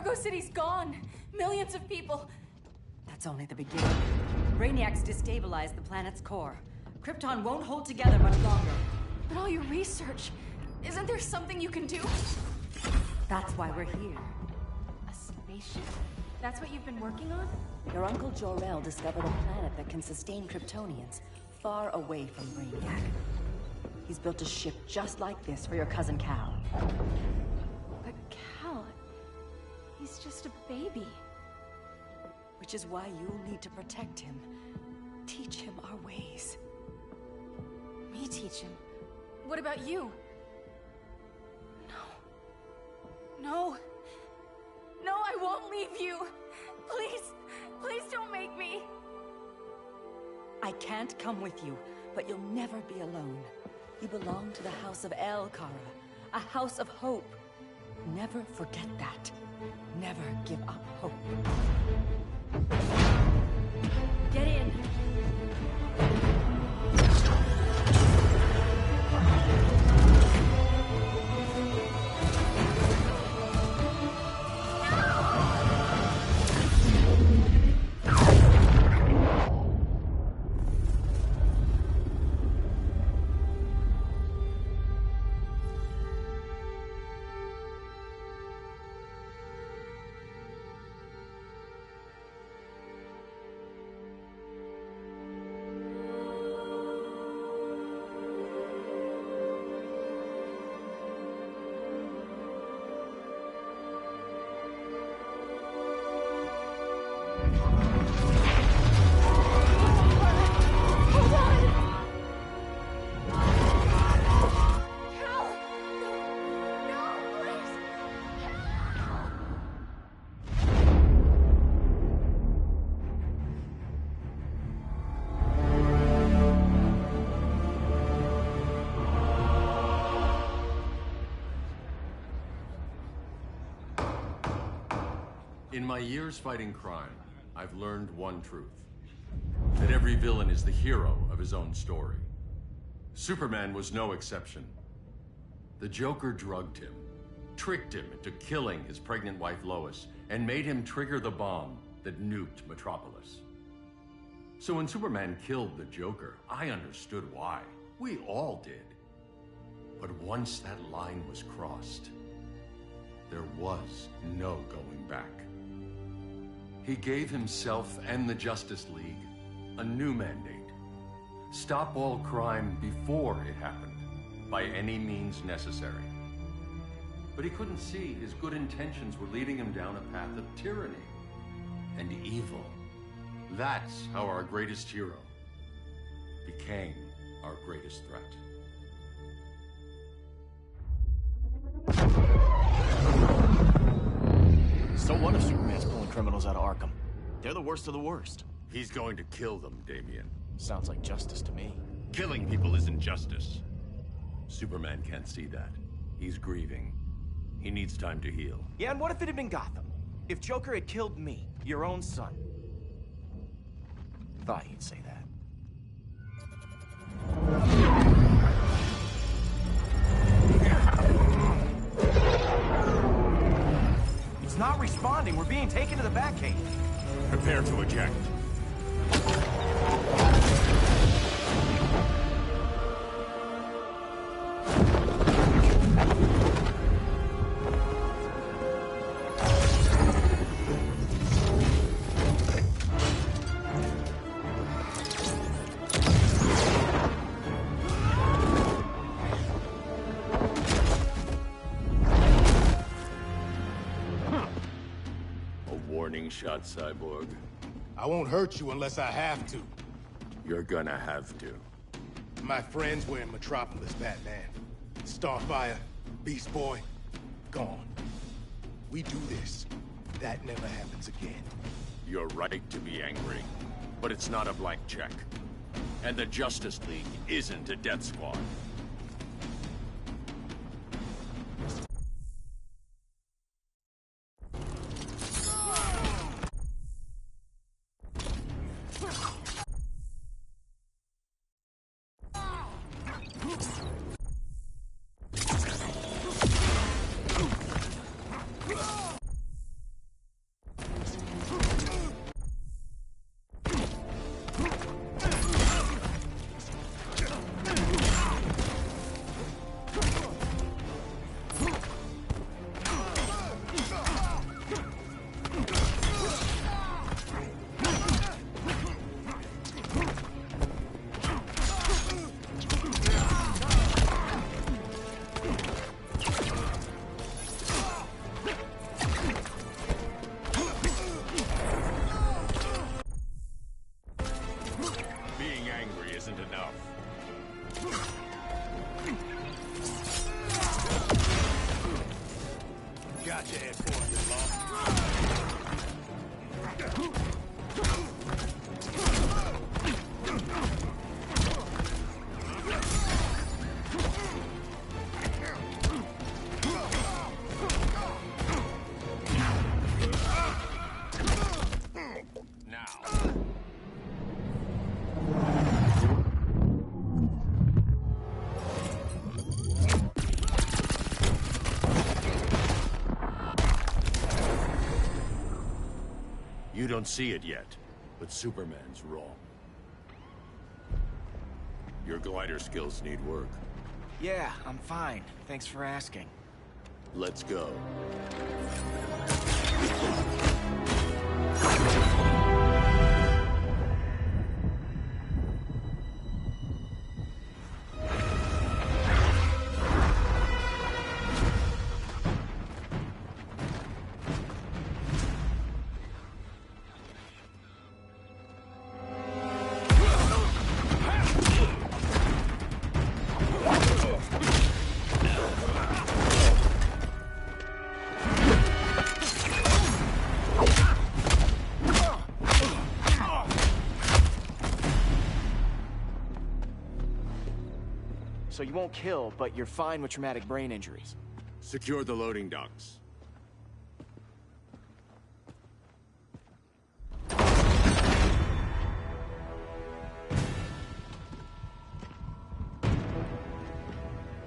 Argo City's gone. Millions of people. That's only the beginning. Brainiacs destabilized the planet's core. Krypton won't hold together much longer. But all your research, isn't there something you can do? That's why we're here. A spaceship? That's what you've been working on? Your Uncle Jor-El discovered a planet that can sustain Kryptonians, far away from Brainiac. He's built a ship just like this for your cousin Cal. But Cal... he's just a baby. Which is why you'll need to protect him. Teach him our ways. Me teach him? What about you? No. No, I won't leave you. Please, please don't make me. I can't come with you, but you'll never be alone. You belong to the House of El, Kara. A house of hope. Never forget that. Never give up hope. Get in. In my years fighting crime, I've learned one truth. That every villain is the hero of his own story. Superman was no exception. The Joker drugged him, tricked him into killing his pregnant wife Lois, and made him trigger the bomb that nuked Metropolis. So when Superman killed the Joker, I understood why. We all did. But once that line was crossed, there was no going back. He gave himself and the Justice League a new mandate. Stop all crime before it happened, by any means necessary. But he couldn't see his good intentions were leading him down a path of tyranny and evil. That's how our greatest hero became our greatest threat. So what if Superman's pulling criminals out of Arkham? They're the worst of the worst. He's going to kill them, Damian. Sounds like justice to me. Killing people isn't justice. Superman can't see that. He's grieving. He needs time to heal. Yeah, and what if it had been Gotham? If Joker had killed me, your own son? Thought you'd say that. It's not responding. We're being taken to the Batcave. Prepare to eject. Shot, Cyborg. I won't hurt you unless I have to. You're gonna have to. My friends were in Metropolis, Batman. Starfire, Beast Boy, gone. We do this. That never happens again. You're right to be angry, but it's not a blank check. And the Justice League isn't a death squad. enough. Gotcha, Ed Forrest, You don't see it yet, but Superman's wrong. Your glider skills need work. Yeah, I'm fine. Thanks for asking. Let's go. So you won't kill, but you're fine with traumatic brain injuries. Secure the loading docks.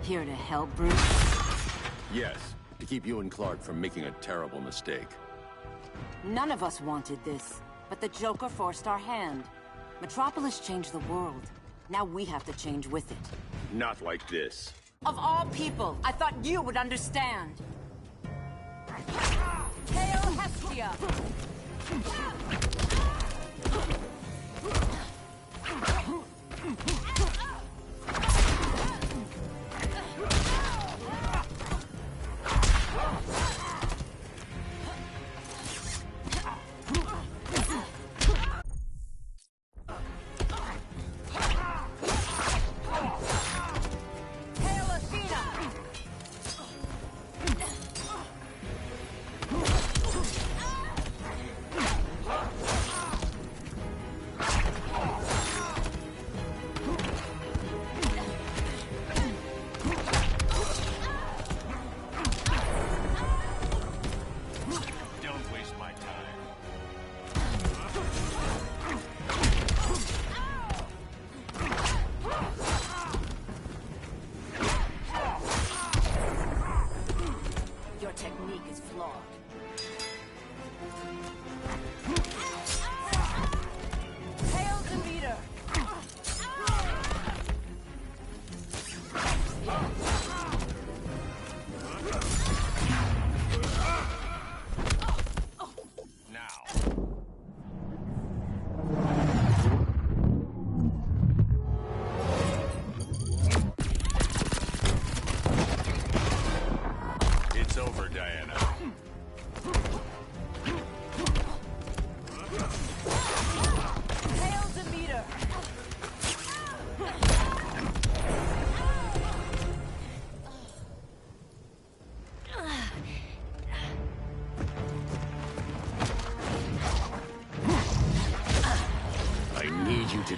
Here to help, Bruce? Yes, to keep you and Clark from making a terrible mistake. None of us wanted this, but the Joker forced our hand. Metropolis changed the world. Now we have to change with it. Not like this. Of all people, I thought you would understand. Hail Hestia!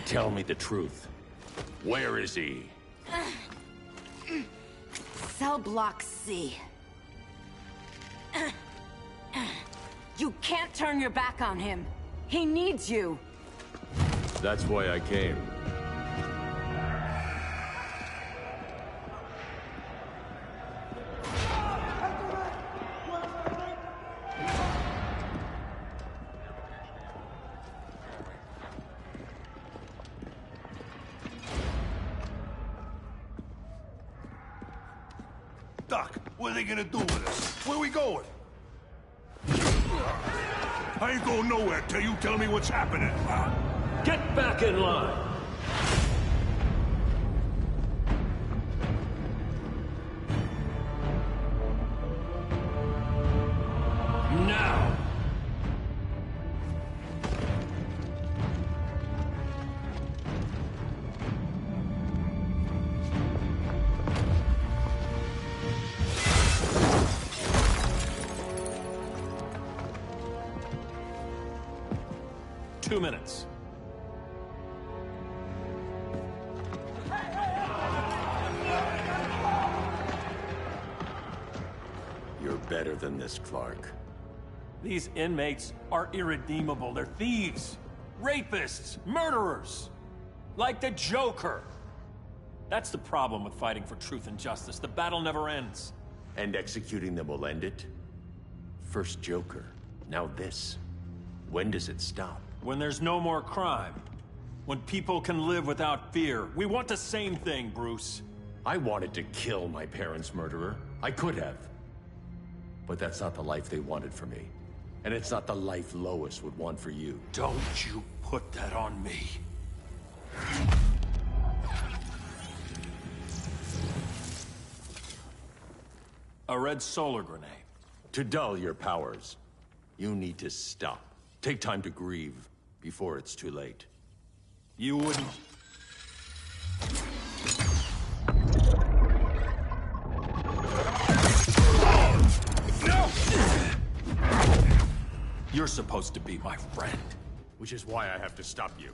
Tell me the truth. Where is he? Cell Block C. You can't turn your back on him. He needs you. That's why I came. Doc, what are they gonna do with us? Where we going? I ain't going nowhere till you tell me what's happening. Get back in line! Now! 2 minutes. You're better than this, Clark. These inmates are irredeemable. They're thieves, rapists, murderers. Like the Joker. That's the problem with fighting for truth and justice. The battle never ends. And executing them will end it? First Joker, now this. When does it stop? When there's no more crime. When people can live without fear. We want the same thing, Bruce. I wanted to kill my parents' murderer. I could have. But that's not the life they wanted for me. And it's not the life Lois would want for you. Don't you put that on me. A red solar grenade. To dull your powers, you need to stop. Take time to grieve before it's too late. You wouldn't... No! You're supposed to be my friend. Which is why I have to stop you.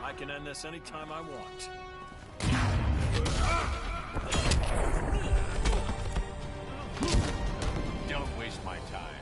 I can end this anytime I want. Don't waste my time.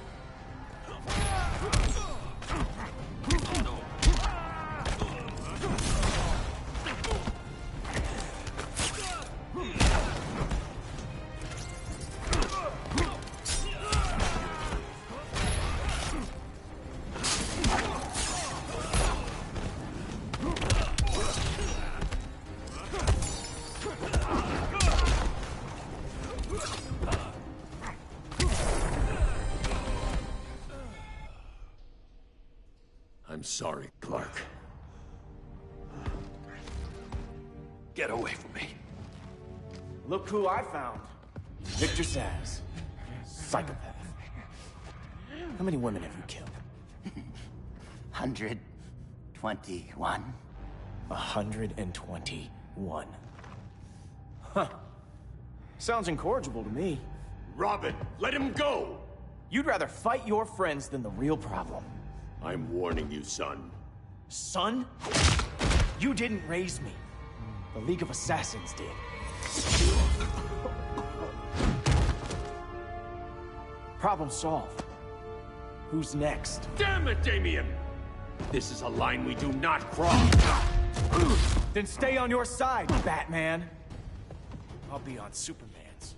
I'm sorry, Clark. Get away from me. Look who I found. Victor Zsasz. Psychopath. How many women have you killed? 121. 121. Huh. Sounds incorrigible to me. Robin, let him go! You'd rather fight your friends than the real problem. I'm warning you, son. Son? You didn't raise me. The League of Assassins did. Problem solved. Who's next? Damn it, Damien! This is a line we do not cross. Then stay on your side, Batman. I'll be on Superman's.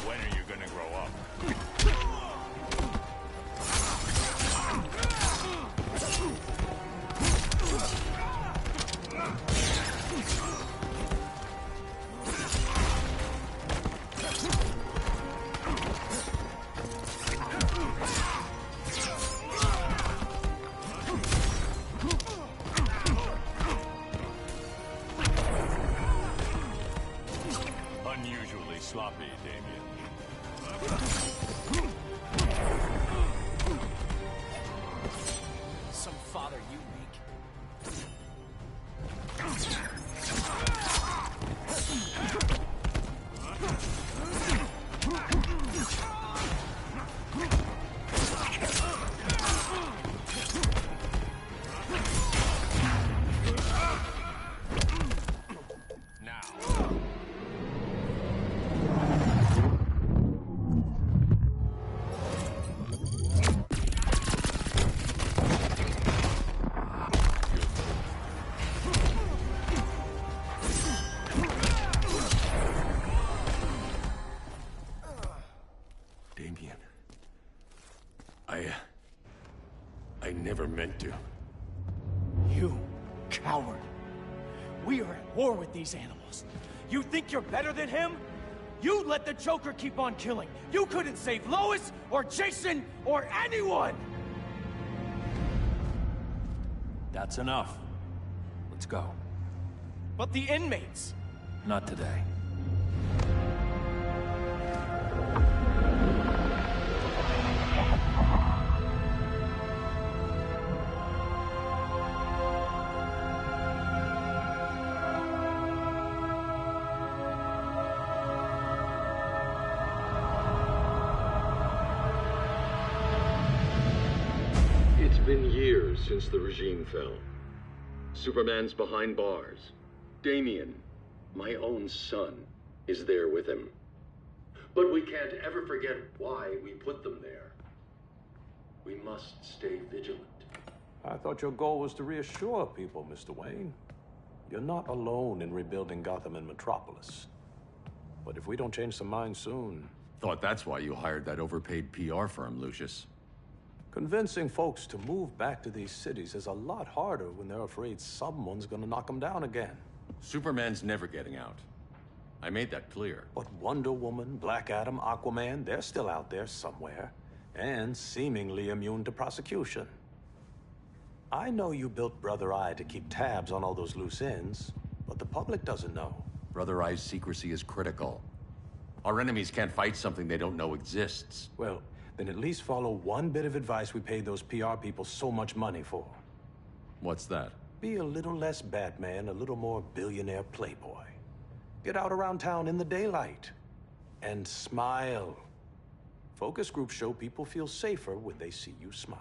When are you gonna grow up? Unusually sloppy, Damien. Some father you weak. Now. get to. You coward. We are at war with these animals. You think you're better than him? You let the Joker keep on killing. You couldn't save Lois, or Jason, or anyone! That's enough. Let's go. But the inmates! Not today. It's been years since the regime fell. Superman's behind bars. Damian, my own son, is there with him. But we can't ever forget why we put them there. We must stay vigilant. I thought your goal was to reassure people, Mr. Wayne. You're not alone in rebuilding Gotham and Metropolis. But if we don't change some minds soon... Thought that's why you hired that overpaid PR firm, Lucius. Convincing folks to move back to these cities is a lot harder when they're afraid someone's gonna knock them down again. Superman's never getting out. I made that clear. But Wonder Woman, Black Adam, Aquaman, they're still out there somewhere. And seemingly immune to prosecution. I know you built Brother Eye to keep tabs on all those loose ends, but the public doesn't know. Brother Eye's secrecy is critical. Our enemies can't fight something they don't know exists. Well, then at least follow one bit of advice we paid those PR people so much money for. What's that? Be a little less Batman, a little more billionaire playboy. Get out around town in the daylight. And smile. Focus groups show people feel safer when they see you smile.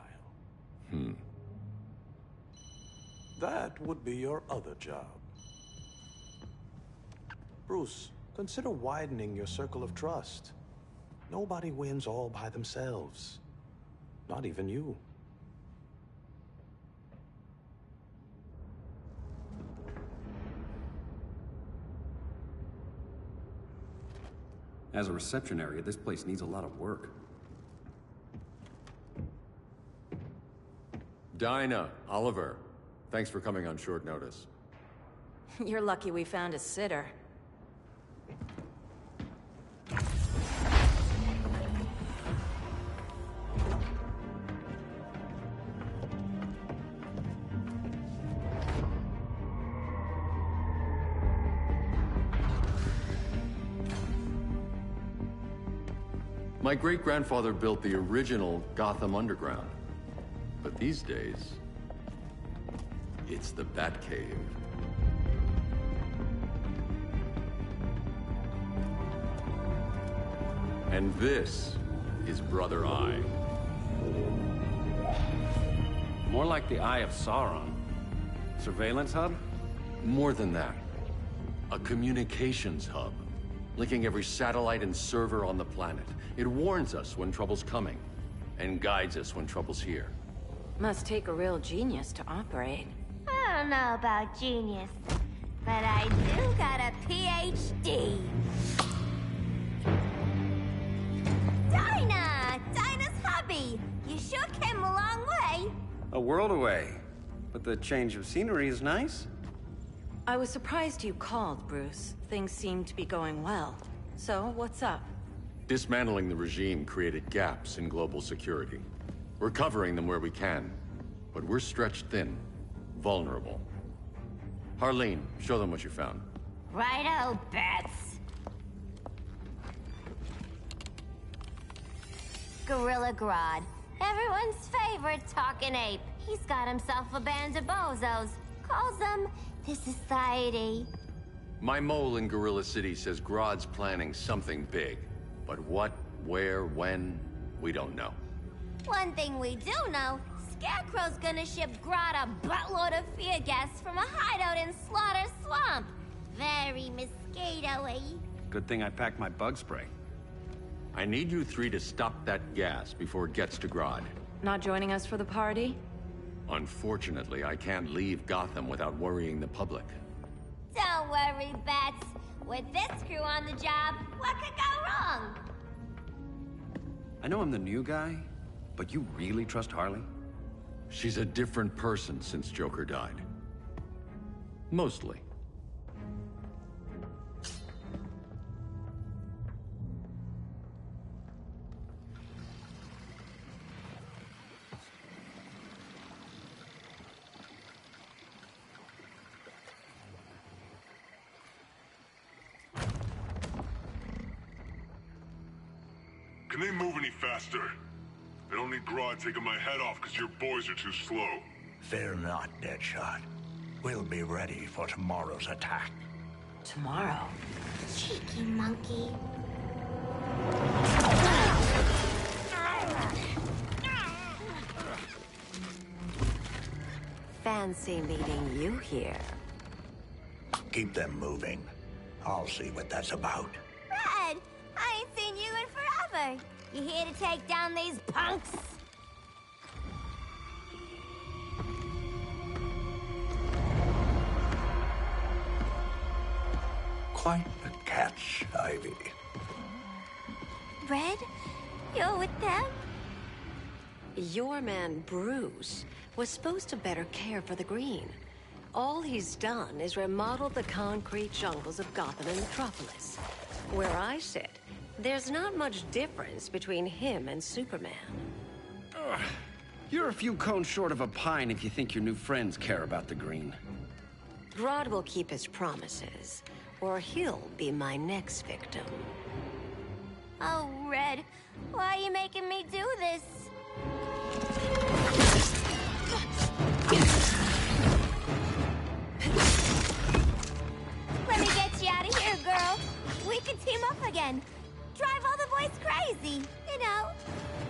That would be your other job. Bruce, consider widening your circle of trust. Nobody wins all by themselves. Not even you. As a reception area, this place needs a lot of work. Dinah, Oliver, thanks for coming on short notice. You're lucky we found a sitter. My great-grandfather built the original Gotham Underground. But these days, it's the Batcave. And this is Brother Eye. More like the Eye of Sauron. Surveillance hub? More than that. A communications hub, linking every satellite and server on the planet. It warns us when trouble's coming, and guides us when trouble's here. Must take a real genius to operate. I don't know about genius, but I do got a PhD. Dinah's hubby! You sure came a long way. A world away. But the change of scenery is nice. I was surprised you called, Bruce. Things seem to be going well. So, what's up? Dismantling the regime created gaps in global security. We're covering them where we can, but we're stretched thin, vulnerable. Harleen, show them what you found. Righto, Bats. Gorilla Grodd. Everyone's favorite talking ape. He's got himself a band of bozos. Calls them the Society. My mole in Gorilla City says Grodd's planning something big. But what, where, when, we don't know. One thing we do know, Scarecrow's gonna ship Grodd a buttload of fear gas from a hideout in Slaughter Swamp. Very mosquito-y. Good thing I packed my bug spray. I need you three to stop that gas before it gets to Grodd. Not joining us for the party? Unfortunately, I can't leave Gotham without worrying the public. Don't worry, Bats. With this crew on the job, what could go wrong? I know I'm the new guy, but you really trust Harley? She's a different person since Joker died. Mostly. Can they move any faster? I don't need Grodd taking my head off because your boys are too slow. Fear not, Deadshot. We'll be ready for tomorrow's attack. Tomorrow? Cheeky monkey. Fancy meeting you here. Keep them moving. I'll see what that's about. Red, I ain't seen you in forever. You here to take down these punks? Quite the catch, Ivy. Red, you're with them? Your man, Bruce, was supposed to better care for the Green. All he's done is remodeled the concrete jungles of Gotham and Metropolis. Where I sit, there's not much difference between him and Superman. You're a few cones short of a pine if you think your new friends care about the Green. Grodd will keep his promises, or he'll be my next victim. Oh, Red, why are you making me do this? Let me get you out of here, girl. We can team up again. Drive all the boys crazy, you know,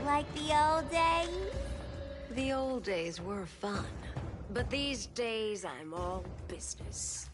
like the old days. The old days were fun, but these days I'm all business.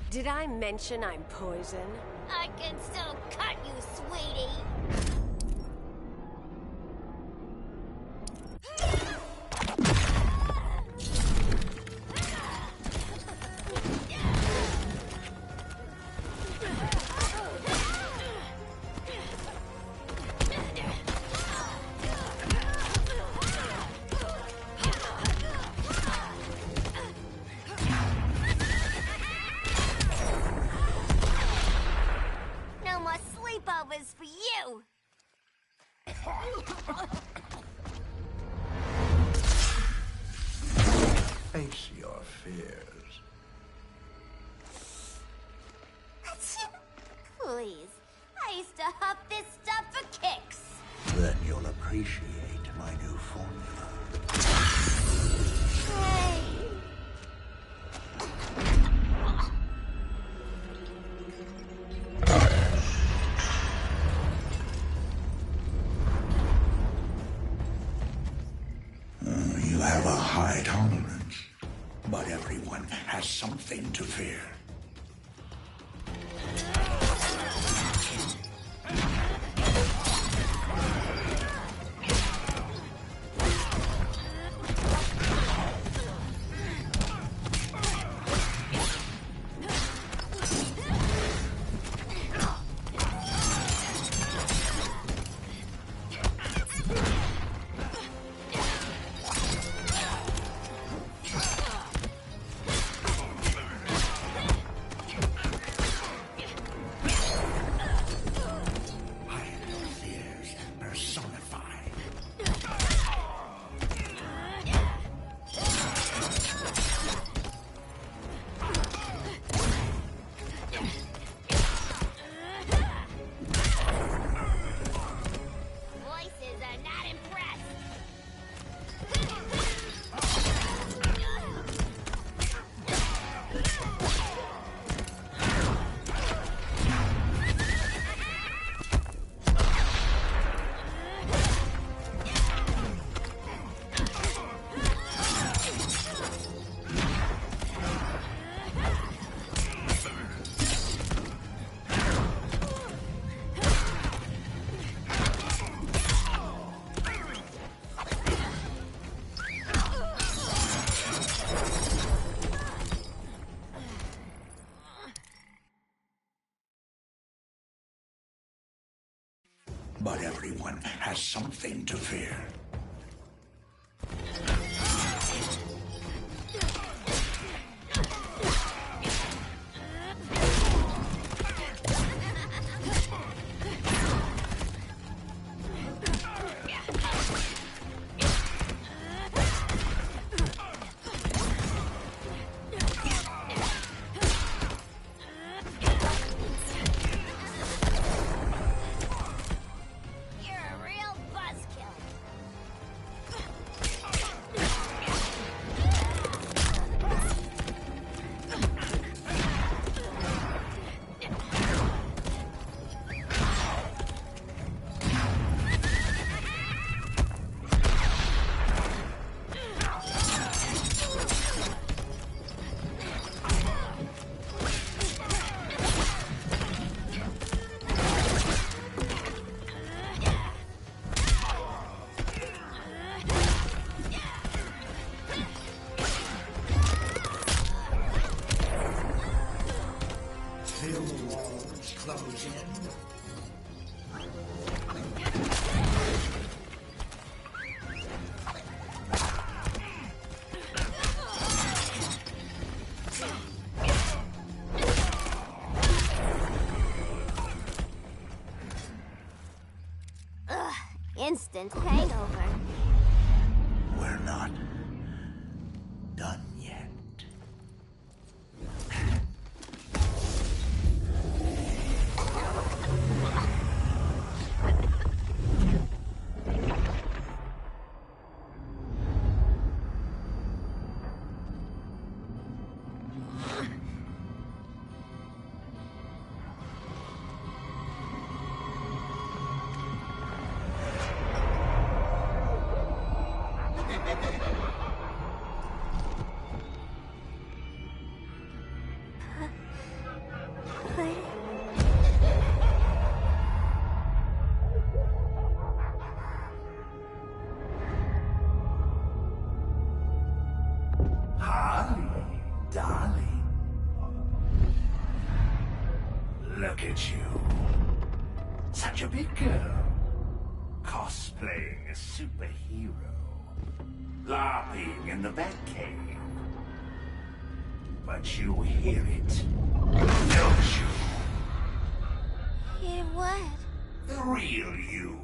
Did I mention I'm poison? I can still cut you, sweetie. No more sleepovers for you! Face your fears. Please, I used to huff this stuff for kicks. Then you'll appreciate my new formula. Hey. You have a high tolerance, but everyone has something to fear. But everyone has something to fear. Instant hangover. We're not done yet. Look at you. Such a big girl. Cosplaying a superhero. LARPing in the Batcave. But you hear it, don't you? Hear what? The real you,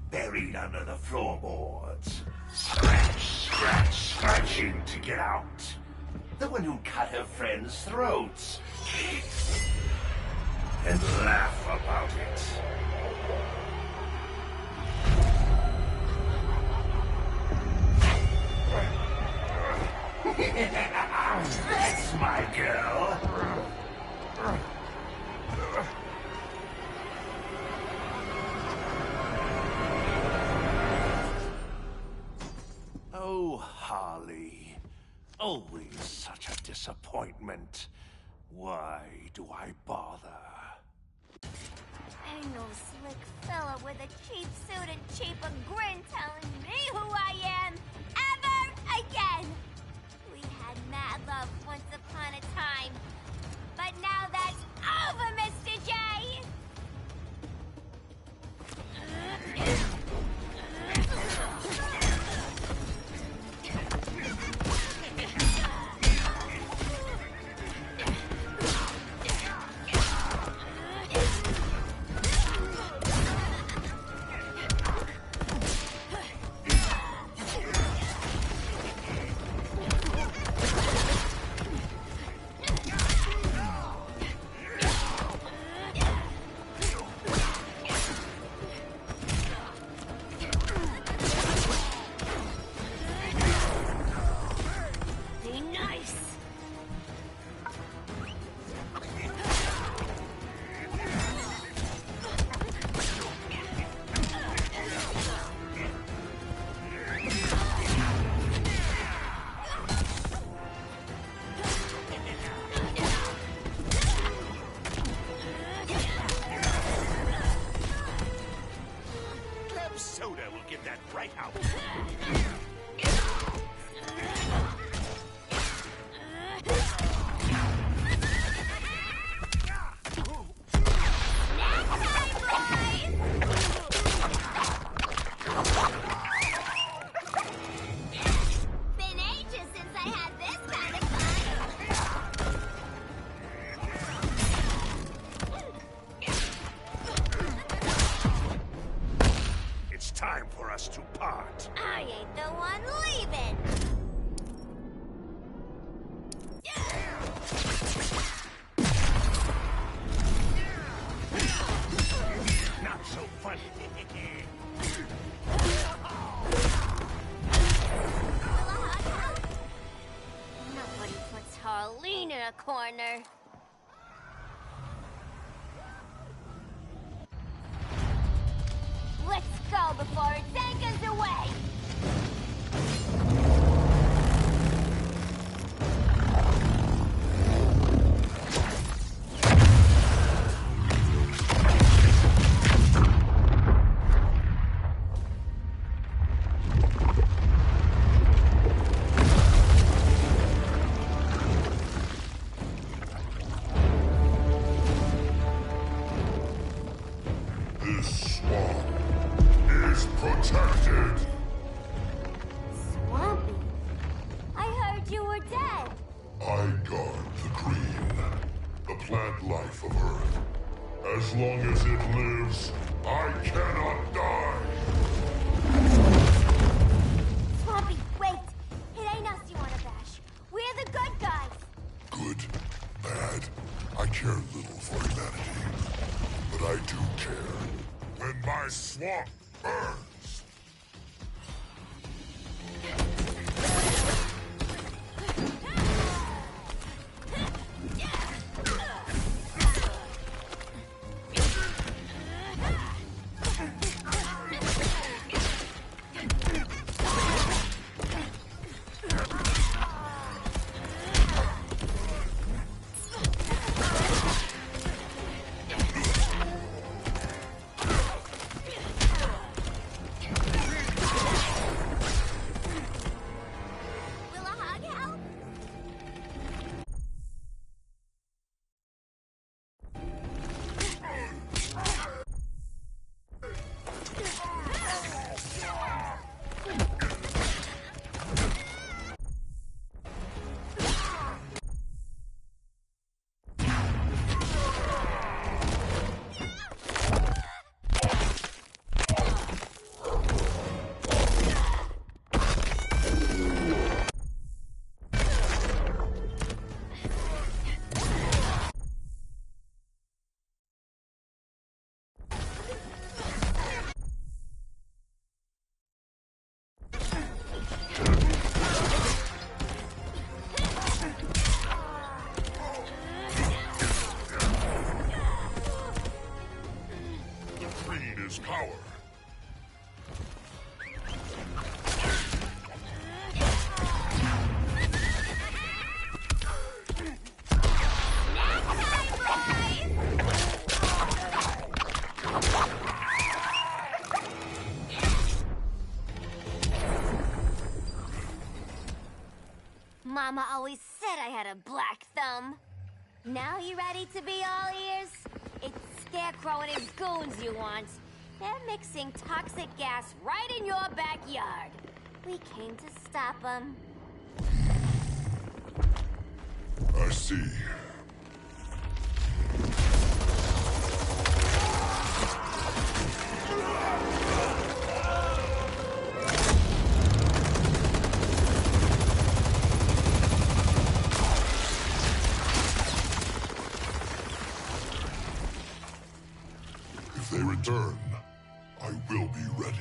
buried under the floorboards. Scratch, scratch, scratching to get out. The one who cut her friends' throats. and laugh about it. That's my girl. Oh, Harley. Always such a disappointment. Why do I bother? Ain't no slick fella with a cheap suit and cheaper grin telling me who I am ever again. We had mad love once upon a time, but now that's over, Mr. J. Soda will get that right out. Been ages since I had this kind of fun. It's time for us to part. I ain't the one leaving. Not so funny. Nobody puts Harleen in a corner. Let's go before it takes us away! This swamp is protected. Swampy? I heard you were dead. I guard the green, the plant life of Earth. As long as it lives, I cannot die. Swampy, wait! It ain't us you wanna bash. We're the good guys. Good, bad, I care little for humanity. But I do care when my swamp burns. Mama always said I had a black thumb. Now you ready to be all ears? It's Scarecrow and his goons you want. They're mixing toxic gas right in your backyard. We came to stop them. I see. If they return, I will be ready.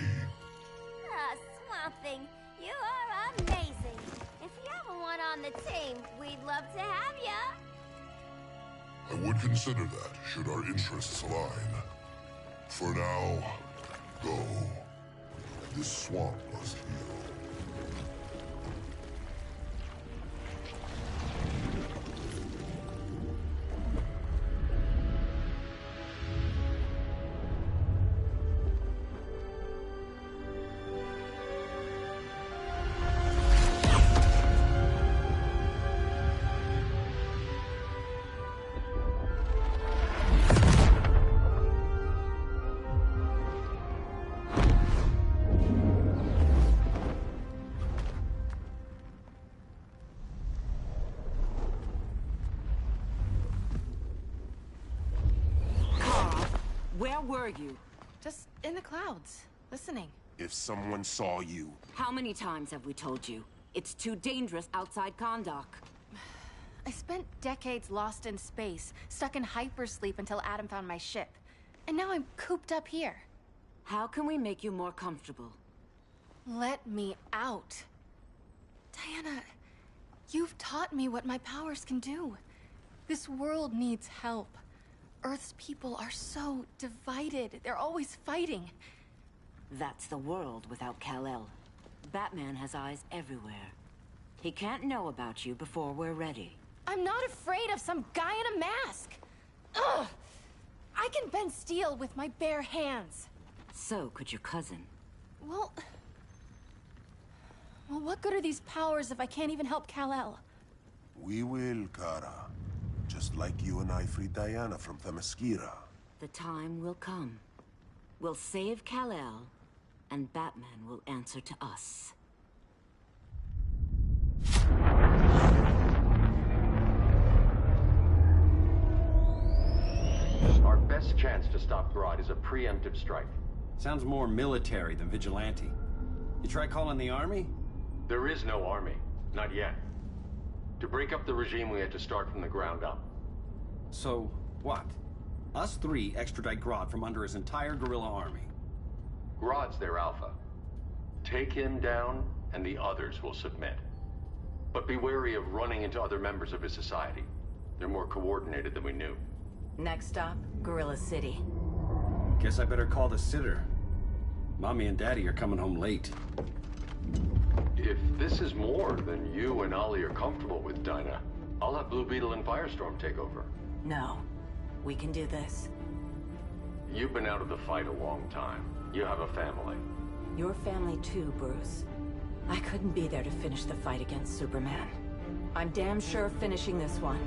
Ah, Swamp Thing, you are amazing. If you ever want on the team, we'd love to have ya. I would consider that, should our interests align. For now, go. This swamp must heal. Where were you? Just in the clouds, listening. If someone saw you... How many times have we told you? It's too dangerous outside Kahndaq. I spent decades lost in space, stuck in hypersleep until Adam found my ship. And now I'm cooped up here. How can we make you more comfortable? Let me out. Diana, you've taught me what my powers can do. This world needs help. Earth's people are so divided. They're always fighting. That's the world without Kal-El. Batman has eyes everywhere. He can't know about you before we're ready. I'm not afraid of some guy in a mask. Ugh! I can bend steel with my bare hands. So could your cousin. Well, what good are these powers if I can't even help Kal-El? We will, Kara. Just like you and I freed Diana from Themyscira. The time will come. We'll save Kal-El, and Batman will answer to us. Our best chance to stop Grodd is a preemptive strike. Sounds more military than vigilante. You try calling the army? There is no army. Not yet. To break up the regime, we had to start from the ground up. So, what? Us three extradite Grodd from under his entire guerrilla army. Grodd's their alpha. Take him down, and the others will submit. But be wary of running into other members of his society. They're more coordinated than we knew. Next stop, Gorilla City. Guess I better call the sitter. Mommy and Daddy are coming home late. If this is more than you and Ollie are comfortable with, Dinah, I'll have Blue Beetle and Firestorm take over. No. We can do this. You've been out of the fight a long time. You have a family. Your family too, Bruce. I couldn't be there to finish the fight against Superman. I'm damn sure finishing this one.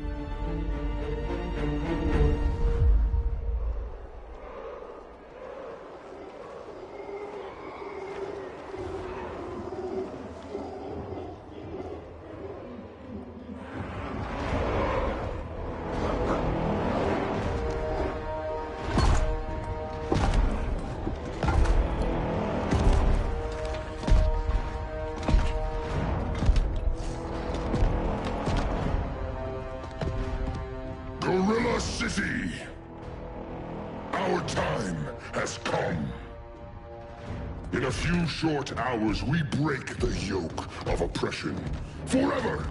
Gorilla City! Our time has come. In a few short hours, we break the yoke of oppression. Forever!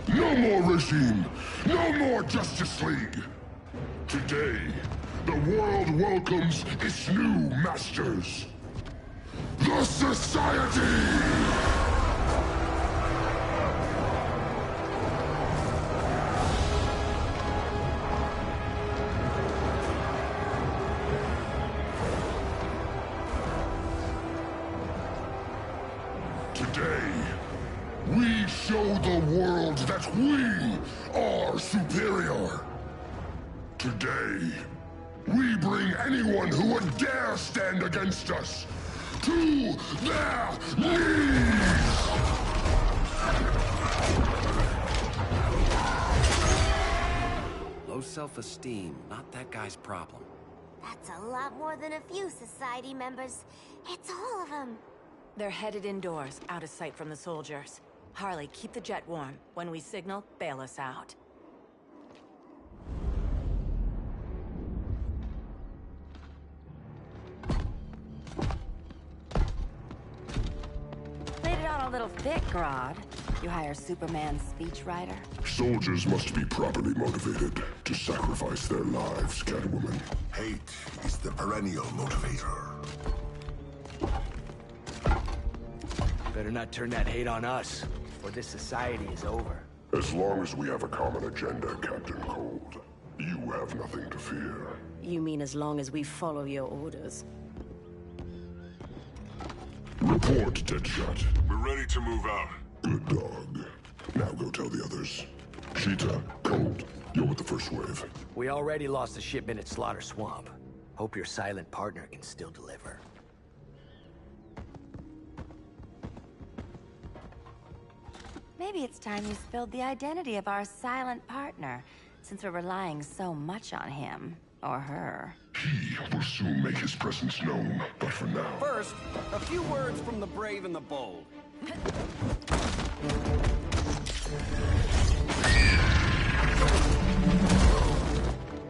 No more regime! No more Justice League! Today, the world welcomes its new masters. The Society! Today, we show the world that we are superior. Today, we bring anyone who would dare stand against us to their knees! Low self-esteem, not that guy's problem. That's a lot more than a few society members. It's all of them. They're headed indoors, out of sight from the soldiers. Harley, keep the jet warm. When we signal, bail us out. Laid it on a little thick, Grodd. You hire Superman's speechwriter? Soldiers must be properly motivated to sacrifice their lives, Catwoman. Hate is the perennial motivator. Better not turn that hate on us, or this society is over. As long as we have a common agenda, Captain Cold, you have nothing to fear. You mean as long as we follow your orders? Report, Deadshot. We're ready to move out. Good dog. Now go tell the others. Cheetah, Cold, you're with the first wave. We already lost a shipment at Slaughter Swamp. Hope your silent partner can still deliver. Maybe it's time you spilled the identity of our silent partner, since we're relying so much on him. Or her. He will soon make his presence known, but for now... First, a few words from the brave and the bold.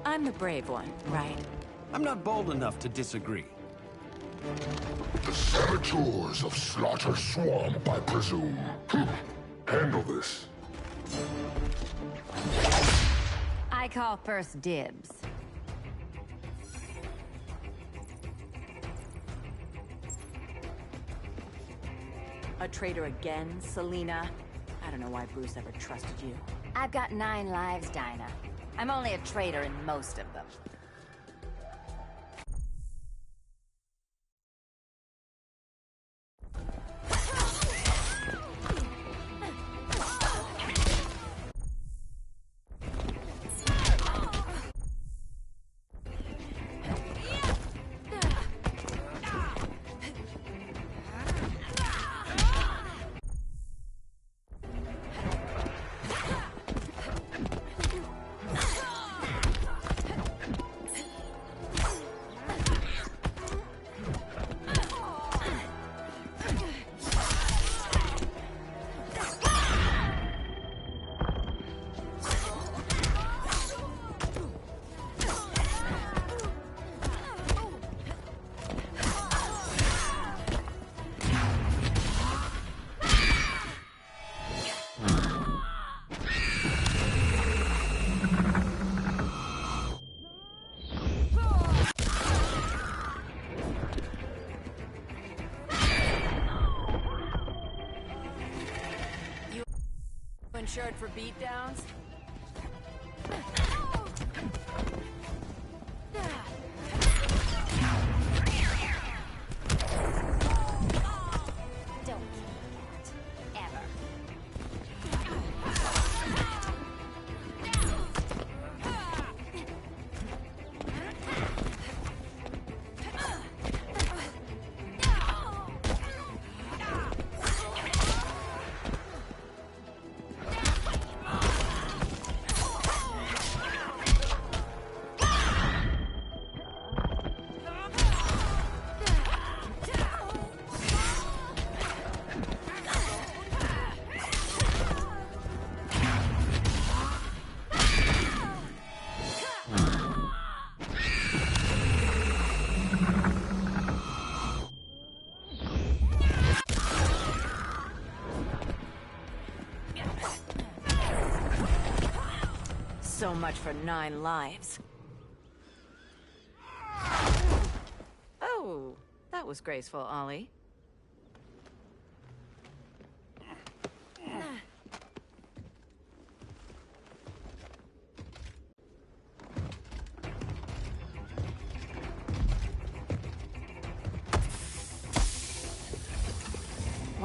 I'm the brave one, right? I'm not bold enough to disagree. The saboteurs of Slaughter Swamp, I presume. Handle this. I call first dibs. A traitor again, Selina? I don't know why Bruce ever trusted you. I've got 9 lives, Dinah. I'm only a traitor in most of them. Insured for beatdowns? Don't ever. So much for 9 lives. Oh, that was graceful, Ollie.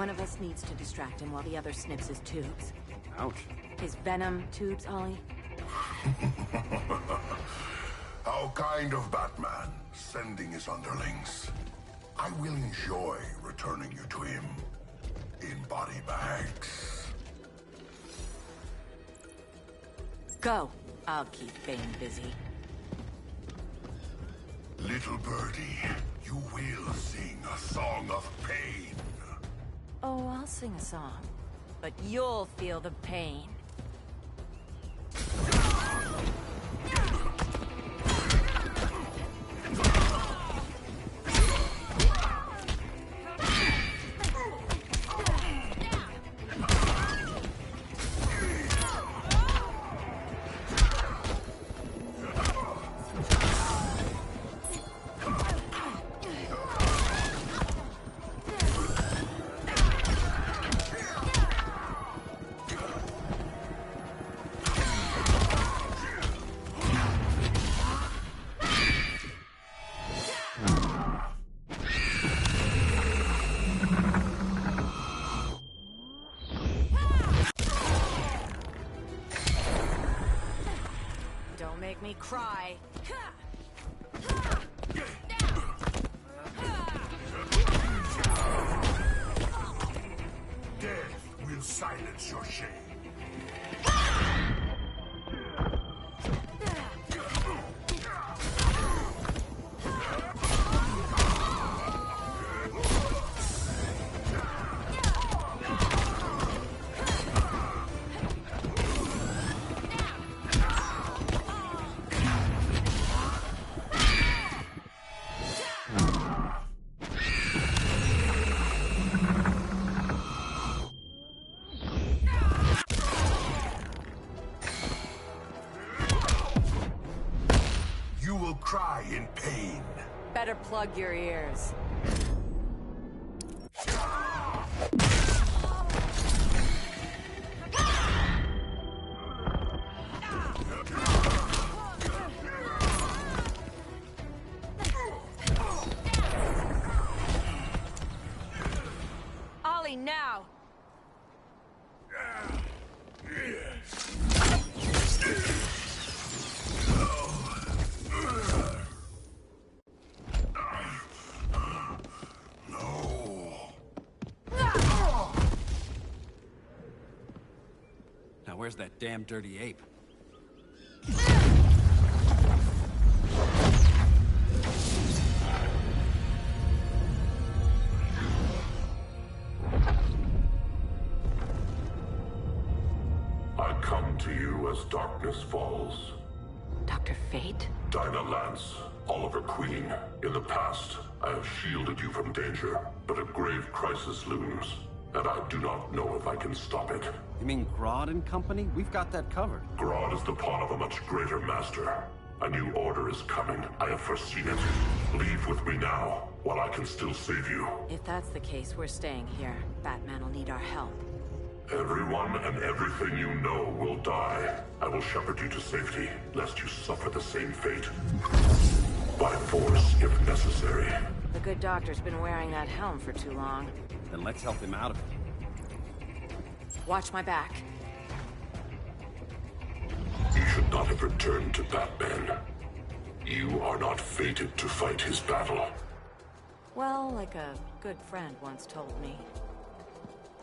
One of us needs to distract him while the other snips his tubes. Ouch. His venom tubes, Ollie. How kind of Batman, sending his underlings. I will enjoy returning you to him in body bags. Go. I'll keep Bane busy. Little birdie, you will sing a song of pain. Oh, I'll sing a song. But you'll feel the pain. Make me cry. Death will silence your shame. Cry in pain. Better plug your ears. Ollie, now! Where's that damn dirty ape? I come to you as darkness falls. Dr. Fate? Dinah Lance, Oliver Queen. In the past, I have shielded you from danger, but a grave crisis looms, and I do not know if I can stop it. You mean Grodd and company? We've got that covered. Grodd is the pawn of a much greater master. A new order is coming. I have foreseen it. Leave with me now, while I can still save you. If that's the case, we're staying here. Batman will need our help. Everyone and everything you know will die. I will shepherd you to safety, lest you suffer the same fate. By force, if necessary. The good doctor's been wearing that helm for too long. Then let's help him out of it. Watch my back. You should not have returned to Batman. You are not fated to fight his battle. Well, like a good friend once told me.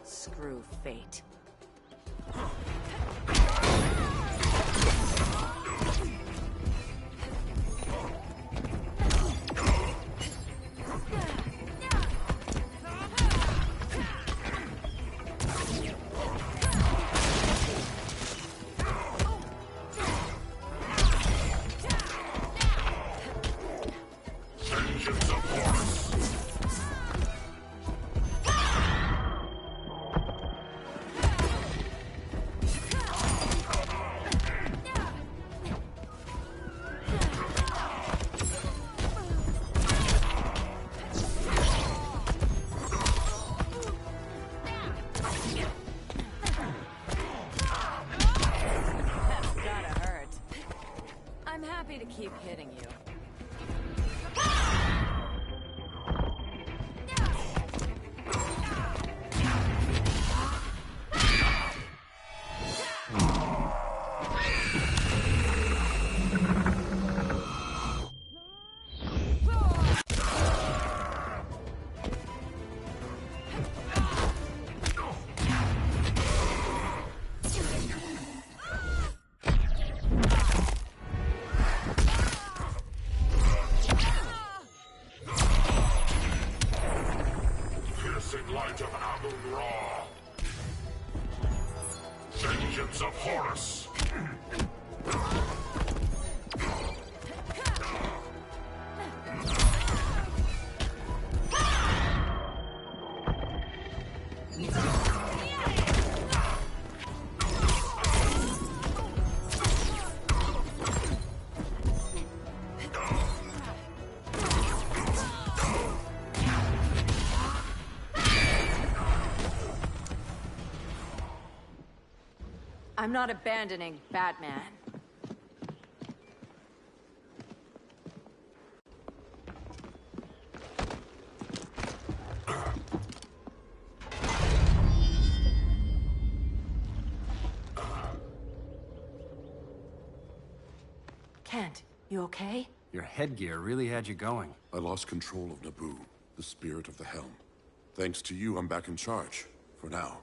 Screw fate. Keep hitting you. Sons of Horus! I'm not abandoning Batman. Kent, you okay? Your headgear really had you going. I lost control of Naboo, the spirit of the helm. Thanks to you, I'm back in charge. For now.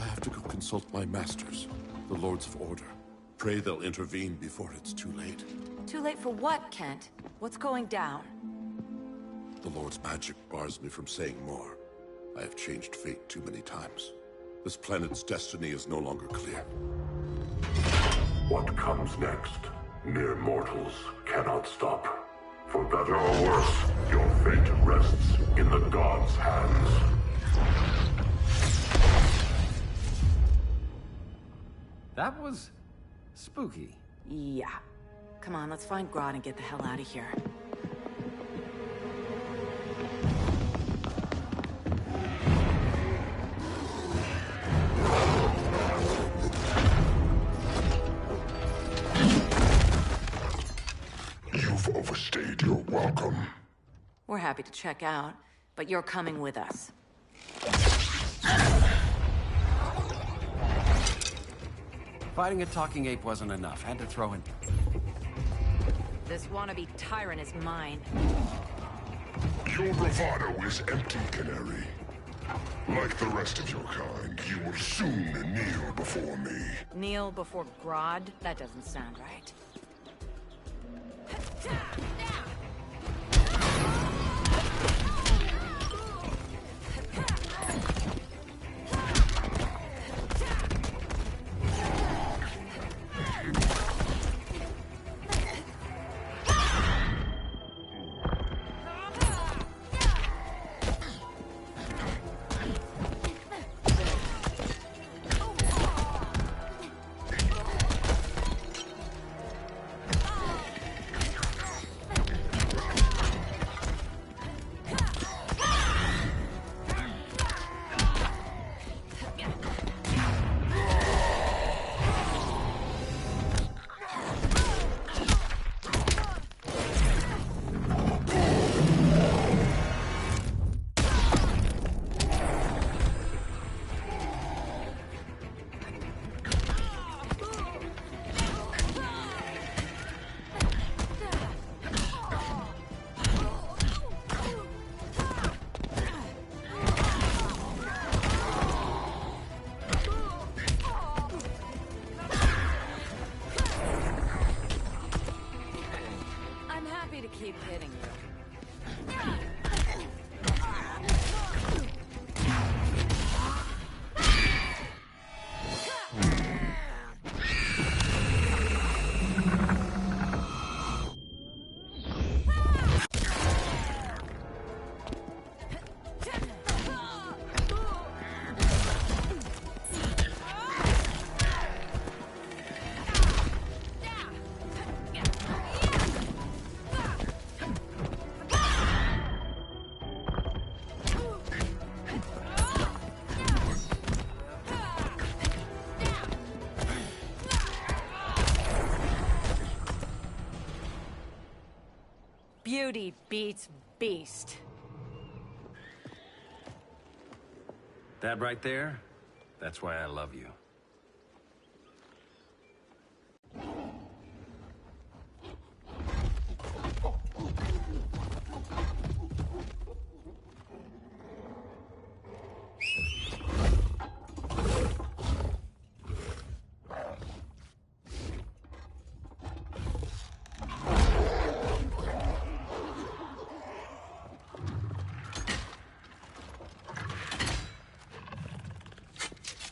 I have to go consult my masters, the Lords of Order. Pray they'll intervene before it's too late. Too late for what, Kent? What's going down? The Lord's magic bars me from saying more. I have changed fate too many times. This planet's destiny is no longer clear. What comes next, mere mortals cannot stop. For better or worse, your fate rests in the gods' hands. That was spooky. Yeah. Come on, let's find Grodd and get the hell out of here. You've overstayed your welcome. We're happy to check out, but you're coming with us. Fighting a talking ape wasn't enough. Had to throw in... This wannabe tyrant is mine. Your bravado is empty, Canary. Like the rest of your kind, you will soon kneel before me. Kneel before Grodd? That doesn't sound right. Keep hitting you. Beauty beats beast. That right there, that's why I love you.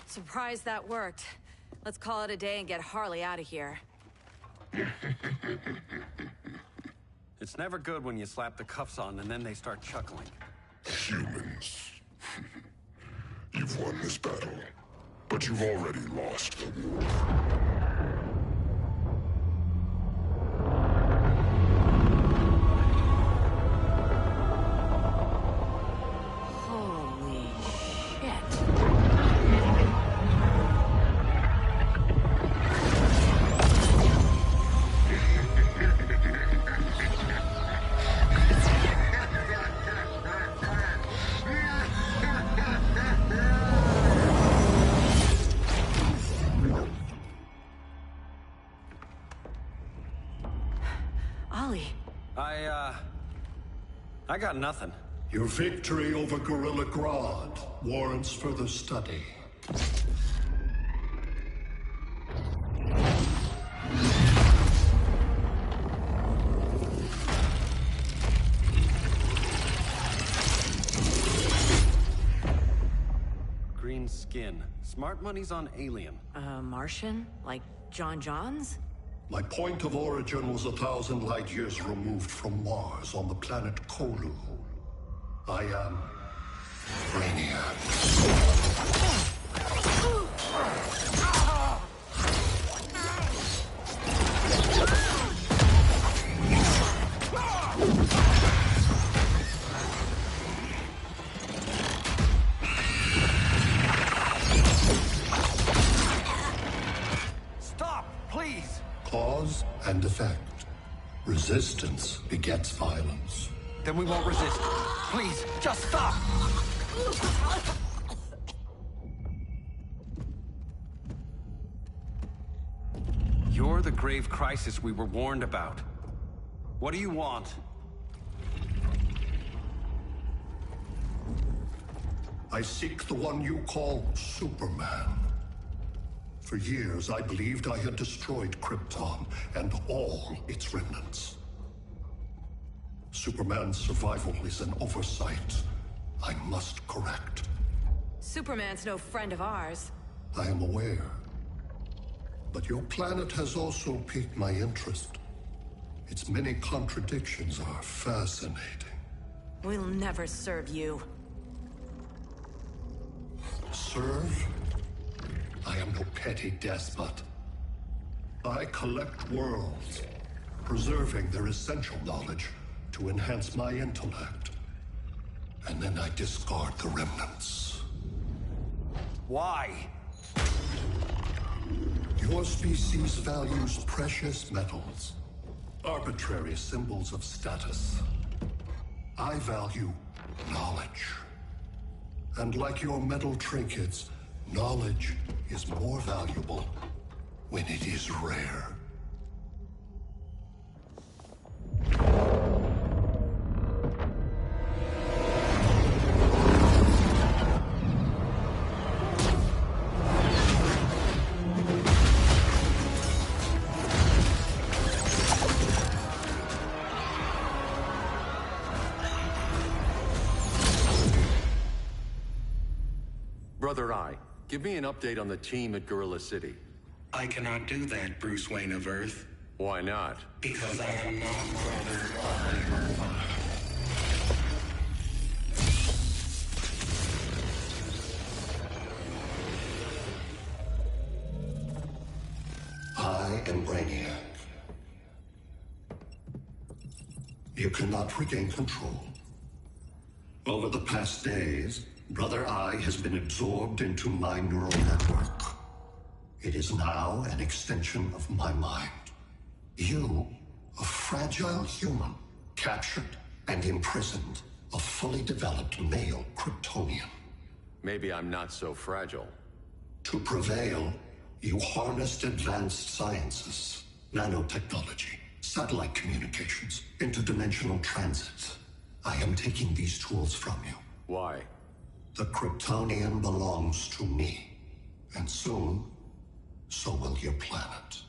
Surprised that worked. Let's call it a day and get Harley out of here. It's never good when you slap the cuffs on and then they start chuckling. Humans. You've won this battle, but you've already lost the war. Holy shit. Ollie. I got nothing. Your victory over Gorilla Grodd warrants further study. Green skin. Smart money's on alien. Martian? Like John Johns? My point of origin was 1,000 light years removed from Mars on the planet Kolu. I am Brainiac. Stop, please! Cause and effect. Resistance begets violence. Then we won't resist. Please, just stop! You're the grave crisis we were warned about. What do you want? I seek the one you call Superman. For years, I believed I had destroyed Krypton and all its remnants. Superman's survival is an oversight I must correct. Superman's no friend of ours. I am aware. But your planet has also piqued my interest. Its many contradictions are fascinating. We'll never serve you. Serve? I am no petty despot. I collect worlds, preserving their essential knowledge to enhance my intellect. And then I discard the remnants. Why? Your species values precious metals, arbitrary symbols of status. I value knowledge. And like your metal trinkets, knowledge is more valuable when it is rare. Brother Eye, give me an update on the team at Gorilla City. I cannot do that, Bruce Wayne of Earth. Why not? Because I am not Brother Eye. I am Brainiac. You cannot regain control. Over the past days, Brother Eye has been absorbed into my neural network. It is now an extension of my mind. You, a fragile human, captured and imprisoned a fully developed male Kryptonian. Maybe I'm not so fragile. To prevail, you harnessed advanced sciences, nanotechnology, satellite communications, interdimensional transit. I am taking these tools from you. Why? The Kryptonian belongs to me. And soon, so will your planet.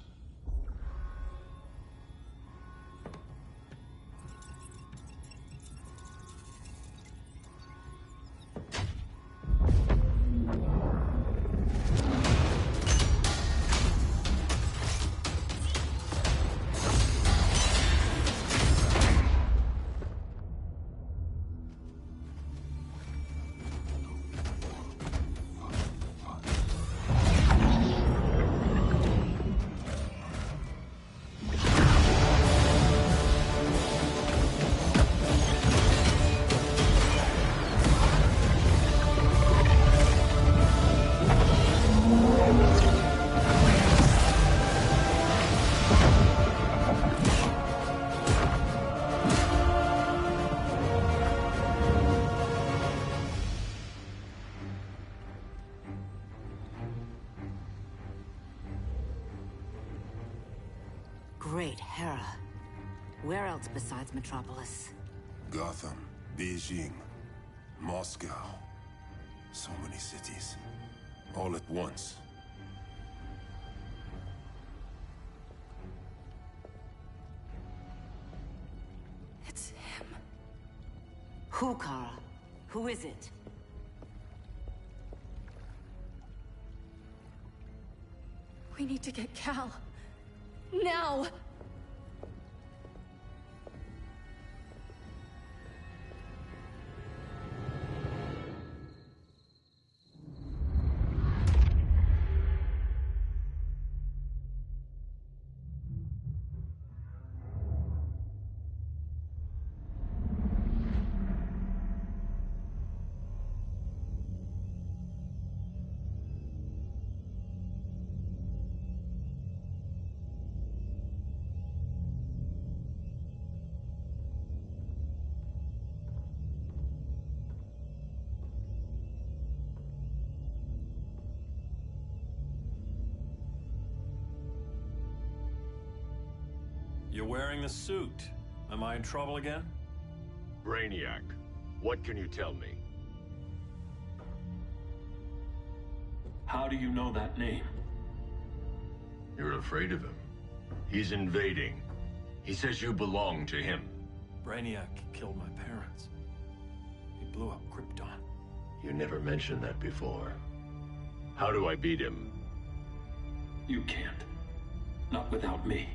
Great Hera. Where else besides Metropolis? Gotham, Beijing, Moscow. So many cities. All at once. It's him. Who, Kara? Who is it? We need to get Cal. Now! You're wearing the suit. Am I in trouble again? Brainiac, what can you tell me? How do you know that name? You're afraid of him. He's invading. He says you belong to him. Brainiac killed my parents. He blew up Krypton. You never mentioned that before. How do I beat him? You can't. Not without me.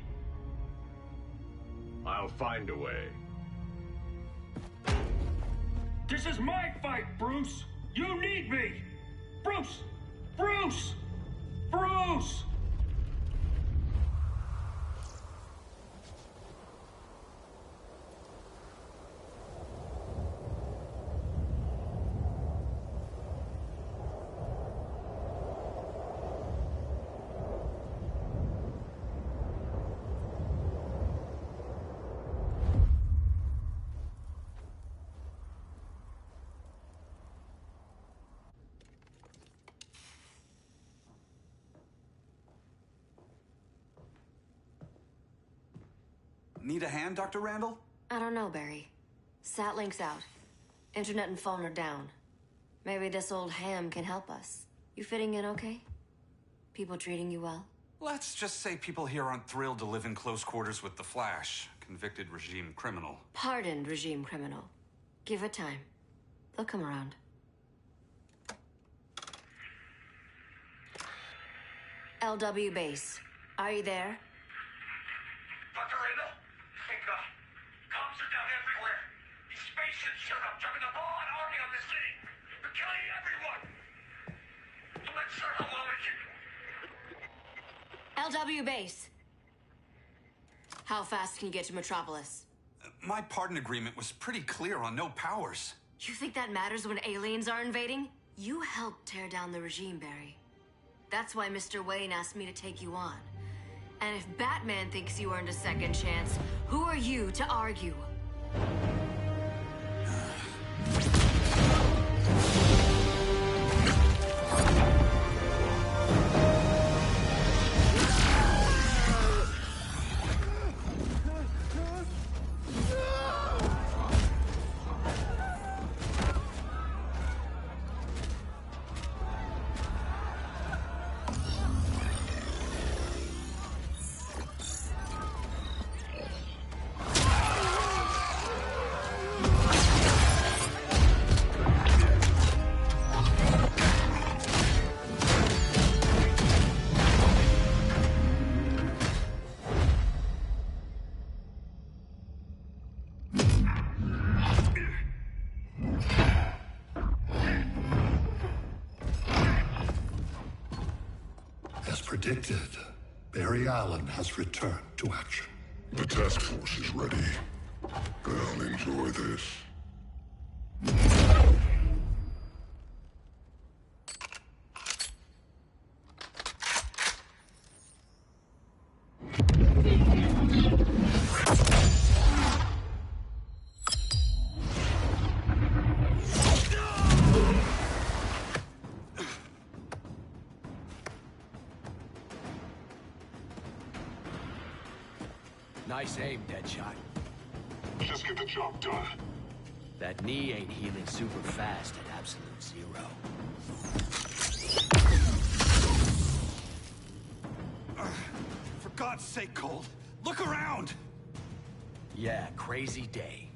I'll find a way. This is my fight, Bruce! You need me! Bruce! Bruce! Bruce! Need a hand, Dr. Randall? I don't know, Barry. Satlink's out. Internet and phone are down. Maybe this old ham can help us. You fitting in okay? People treating you well? Let's just say people here aren't thrilled to live in close quarters with the Flash, convicted regime criminal. Pardoned regime criminal. Give it time. They'll come around. LW base. Are you there? Dr. Randall? Thank God. Cops are down everywhere. These spaceships showed up, dropping a ball and army on the city. They're killing everyone. I'm not sure how long it can... LW base. How fast can you get to Metropolis? My pardon agreement was pretty clear on no powers. You think that matters when aliens are invading? You helped tear down the regime, Barry. That's why Mr. Wayne asked me to take you on. And if Batman thinks you earned a second chance, who are you to argue? Predicted, Barry Allen has returned to action. The task force is ready. I'll enjoy this. Nice aim, Deadshot. Just get the job done. That knee ain't healing super fast at absolute zero. For God's sake, Cold, look around! Yeah, crazy day.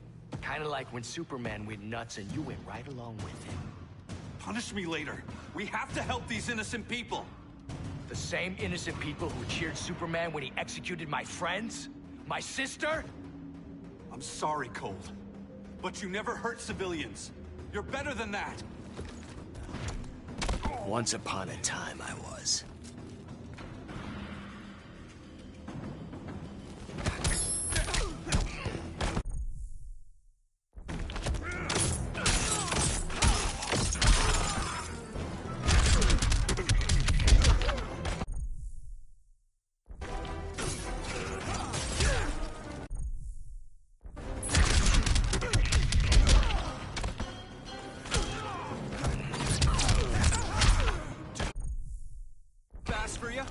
Kinda like when Superman went nuts and you went right along with him. Punish me later. We have to help these innocent people. The same innocent people who cheered Superman when he executed my friends? My sister? I'm sorry, Cold. But you never hurt civilians. You're better than that. Once upon a time, I was. For you?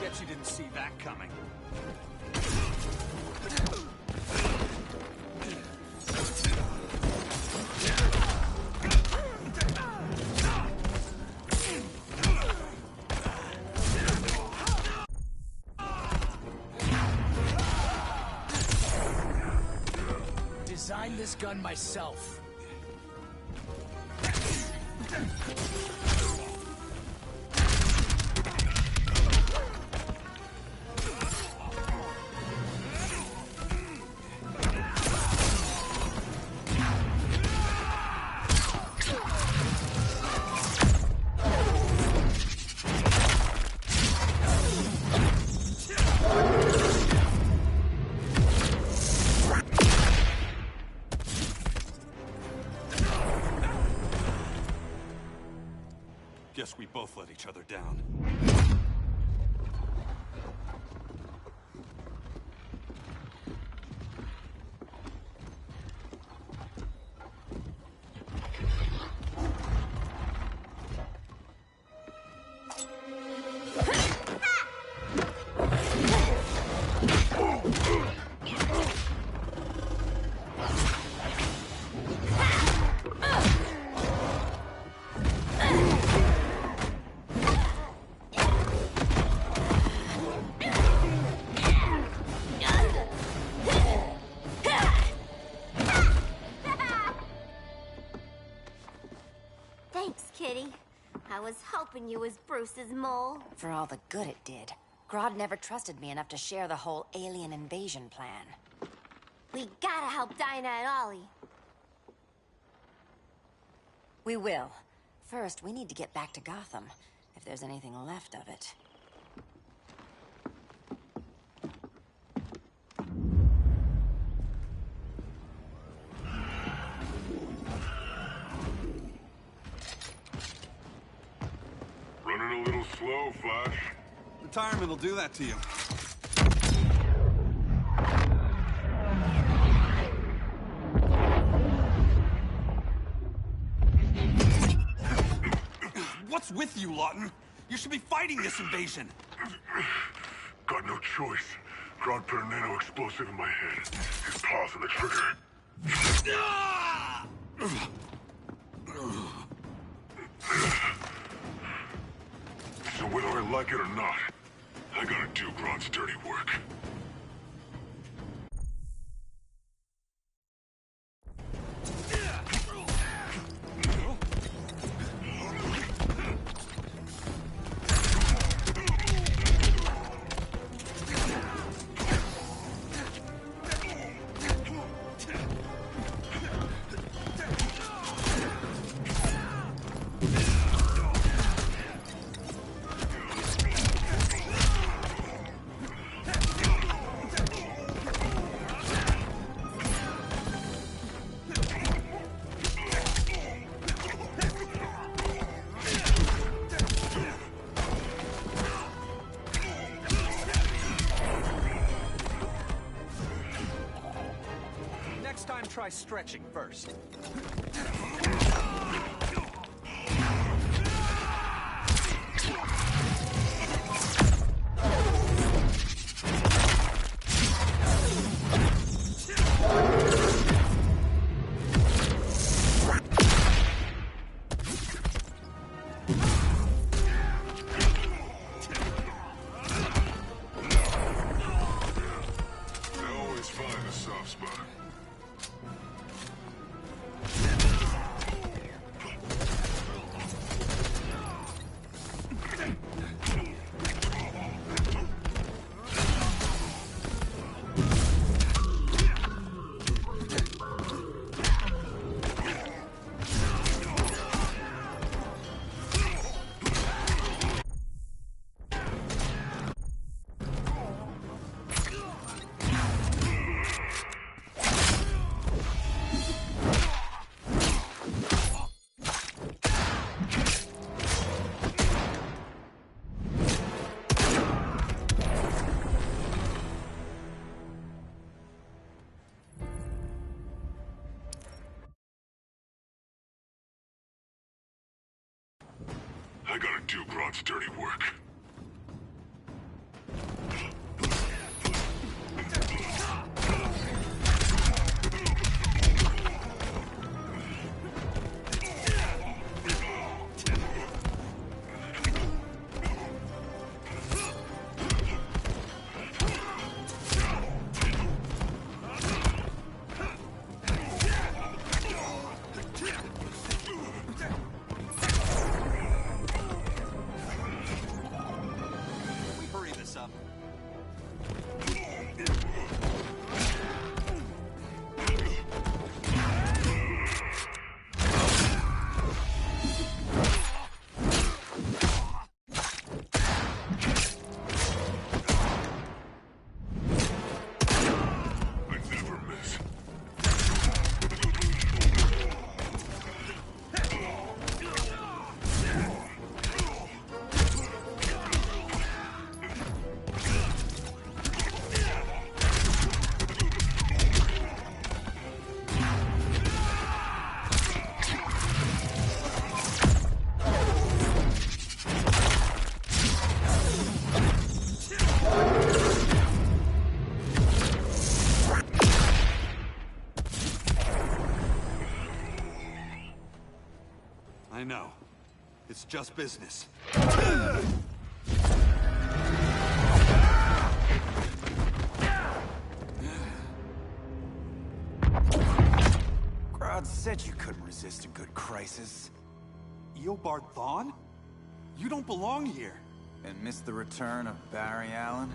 Bet you didn't see that coming. Designed this gun myself. Guess we both let each other down. Thanks, Kitty. I was hoping you was Bruce's mole. For all the good it did. Grodd never trusted me enough to share the whole alien invasion plan. We gotta help Dinah and Ollie. We will. First, we need to get back to Gotham, if there's anything left of it. Running a little slow, Flash. Retirement will do that to you. What's with you, Lawton? You should be fighting this invasion. Got no choice. Grodd put a nano explosive in my head. His paws on the trigger. So whether I like it or not, I gotta do Grodd's dirty work. stretching first. I gotta do Grodd's dirty work. I know. It's just business. Grodd said you couldn't resist a good crisis. Eobard Thawne? You don't belong here. And miss the return of Barry Allen?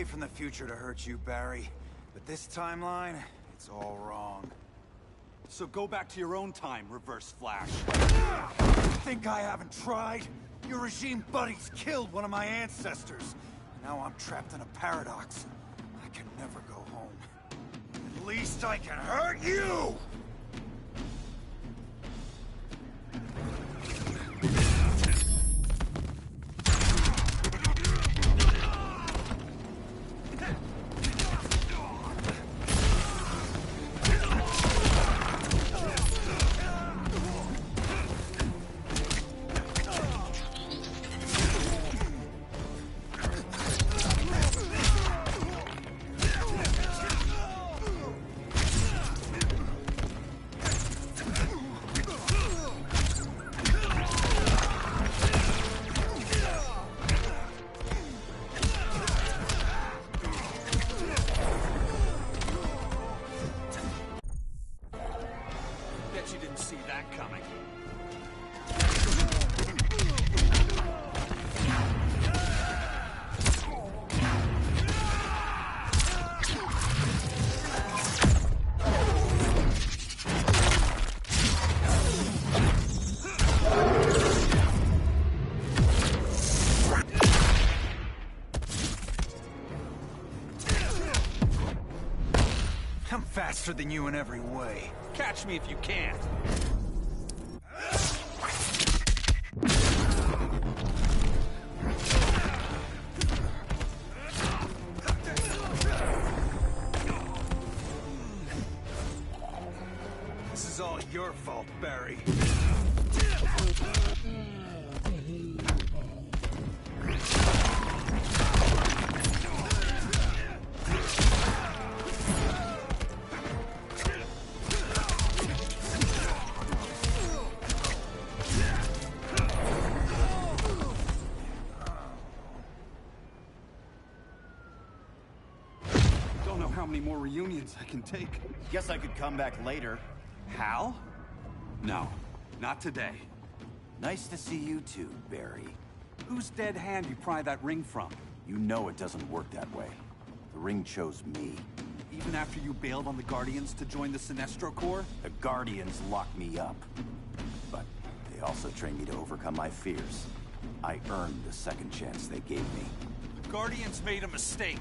From the future to hurt you, Barry. But this timeline, it's all wrong. So go back to your own time, Reverse Flash. Think I haven't tried? Your regime buddies killed one of my ancestors. Now I'm trapped in a paradox. I can never go home. At least I can hurt you! faster than you in every way. Catch me if you can. This is all your fault, Barry. How many more reunions I can take? Guess I could come back later. Hal? No, not today. Nice to see you too, Barry. Whose dead hand you pry that ring from? You know it doesn't work that way. The ring chose me. Even after you bailed on the Guardians to join the Sinestro Corps? The Guardians locked me up. But they also trained me to overcome my fears. I earned the second chance they gave me. The Guardians made a mistake.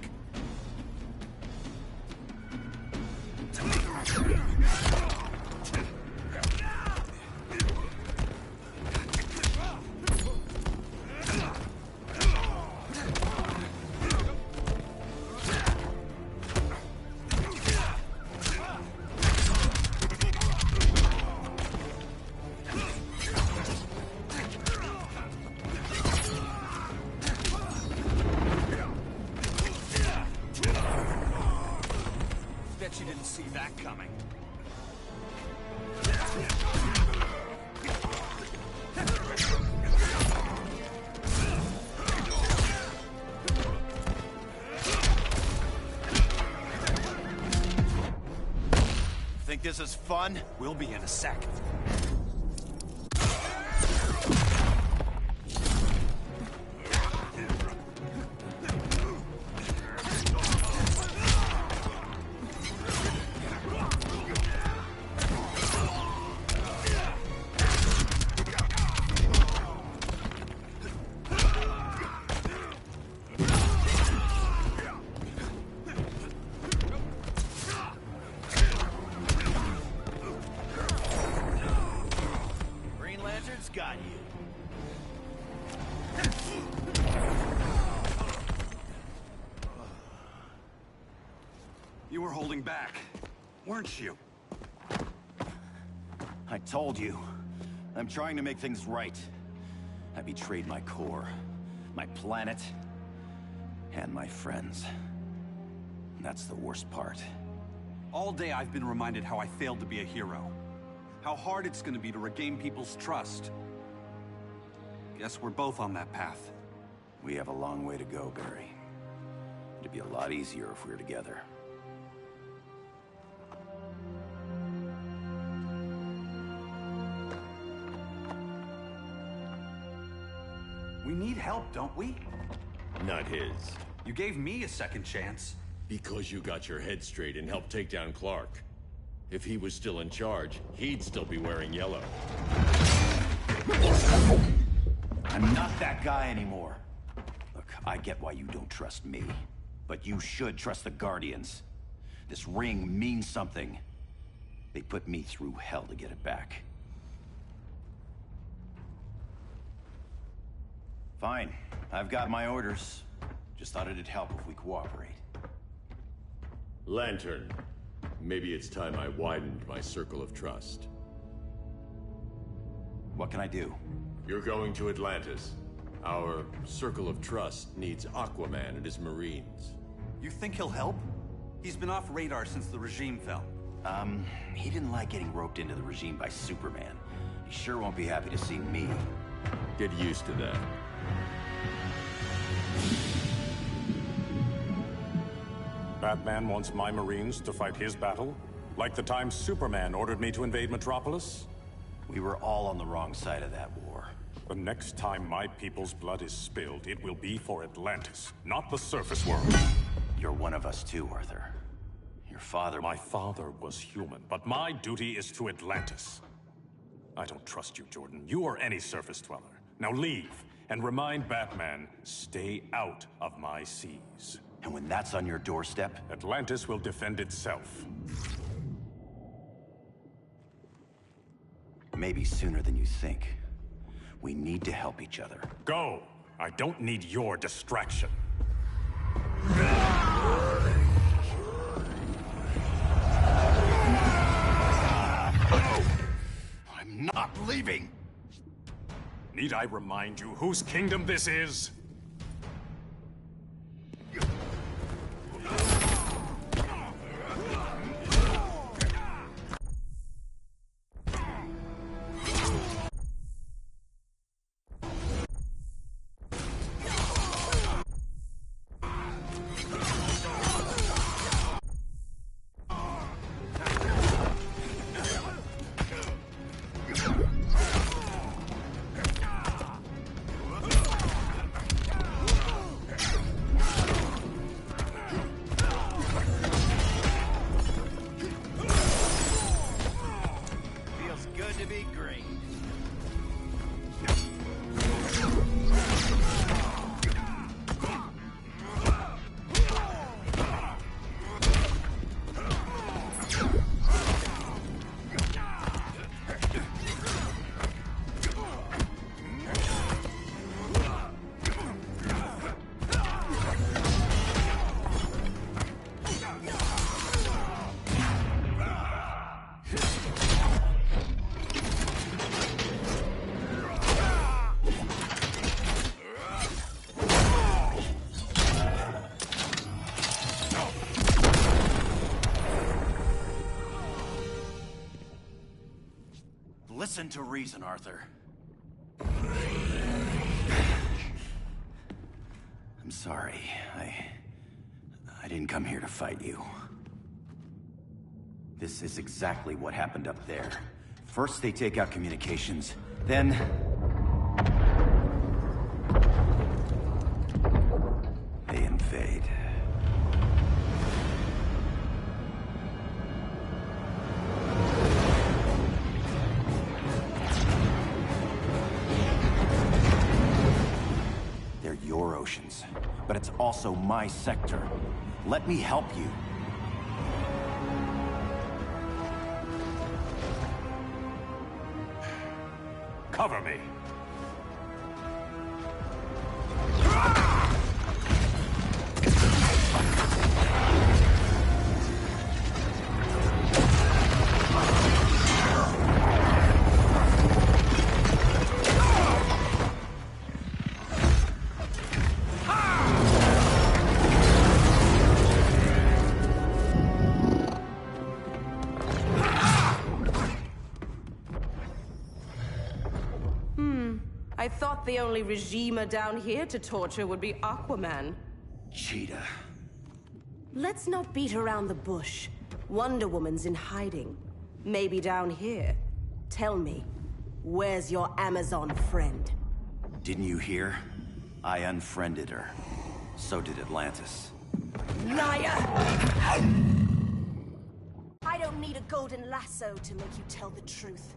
Bet you didn't see that coming. Think this is fun? We'll be in a second. Got you. You were holding back, weren't you? I told you. I'm trying to make things right. I betrayed my core, my planet, and my friends. And that's the worst part. All day I've been reminded how I failed to be a hero. How hard it's gonna be to regain people's trust. Guess we're both on that path. We have a long way to go, Barry. It'd be a lot easier if we were together. We need help, don't we? Not his. You gave me a second chance. Because you got your head straight and helped take down Clark. If he was still in charge, he'd still be wearing yellow. I'm not that guy anymore. Look, I get why you don't trust me. But you should trust the Guardians. This ring means something. They put me through hell to get it back. Fine. I've got my orders. Just thought it'd help if we cooperate. Lantern. Maybe it's time I widened my circle of trust. What can I do? You're going to Atlantis. Our circle of trust needs Aquaman and his Marines. You think he'll help? He's been off radar since the regime fell. He didn't like getting roped into the regime by Superman. He sure won't be happy to see me. Get used to that. Batman wants my Marines to fight his battle? Like the time Superman ordered me to invade Metropolis? We were all on the wrong side of that war. The next time my people's blood is spilled, it will be for Atlantis, not the surface world. You're one of us too, Arthur. Your father... My father was human, but my duty is to Atlantis. I don't trust you, Jordan. You or any surface dweller. Now leave, and remind Batman, stay out of my seas. And when that's on your doorstep? Atlantis will defend itself. Maybe sooner than you think. We need to help each other. Go! I don't need your distraction. I'm not leaving! Need I remind you whose kingdom this is? Listen to reason, Arthur. I'm sorry. I didn't come here to fight you. This is exactly what happened up there. First they take out communications, then... they invade. They're your oceans, but it's also my sector. Let me help you. Cover me. I thought the only regimer down here to torture would be Aquaman. Cheetah. Let's not beat around the bush. Wonder Woman's in hiding. Maybe down here. Tell me, where's your Amazon friend? Didn't you hear? I unfriended her. So did Atlantis. Liar! I don't need a golden lasso to make you tell the truth.